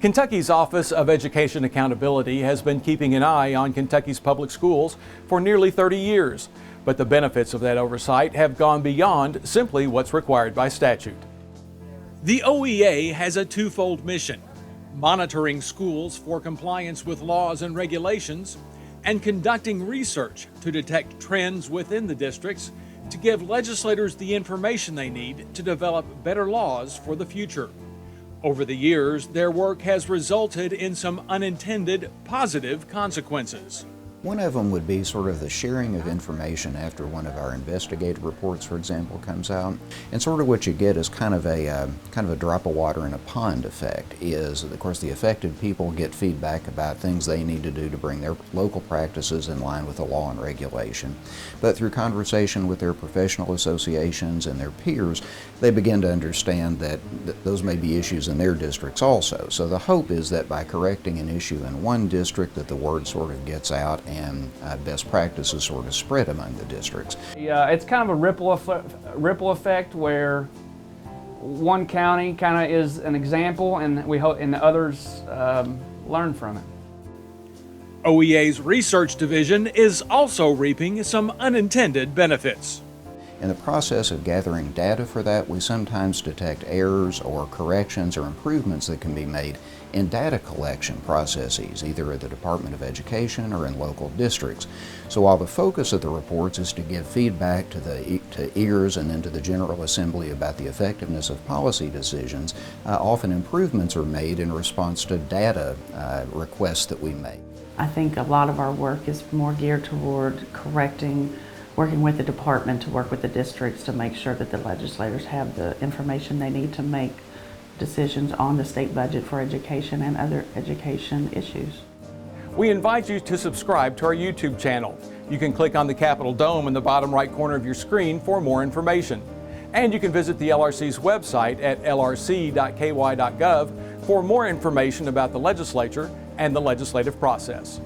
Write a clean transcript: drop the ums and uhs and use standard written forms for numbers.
Kentucky's Office of Education Accountability has been keeping an eye on Kentucky's public schools for nearly 30 years, but the benefits of that oversight have gone beyond simply what's required by statute. The OEA has a twofold mission: monitoring schools for compliance with laws and regulations, and conducting research to detect trends within the districts to give legislators the information they need to develop better laws for the future. Over the years, their work has resulted in some unintended positive consequences. One of them would be sort of the sharing of information after one of our investigative reports, for example, comes out. And sort of what you get is kind of a drop of water in a pond effect. Is, of course, the affected people get feedback about things they need to do to bring their local practices in line with the law and regulation. But through conversation with their professional associations and their peers, they begin to understand that those may be issues in their districts also. So the hope is that by correcting an issue in one district, that the word sort of gets out and best practices sort of spread among the districts. Yeah, it's kind of a ripple effect where one county kind of is an example, and we hope and the others learn from it. OEA's research division is also reaping some unintended benefits. In the process of gathering data for that, we sometimes detect errors or corrections or improvements that can be made in data collection processes, either at the Department of Education or in local districts. So while the focus of the reports is to give feedback to ears and then to the General Assembly about the effectiveness of policy decisions, often improvements are made in response to data requests that we make. I think a lot of our work is more geared toward working with the department to work with the districts to make sure that the legislators have the information they need to make decisions on the state budget for education and other education issues. We invite you to subscribe to our YouTube channel. You can click on the Capitol Dome in the bottom right corner of your screen for more information. And you can visit the LRC's website at lrc.ky.gov for more information about the legislature and the legislative process.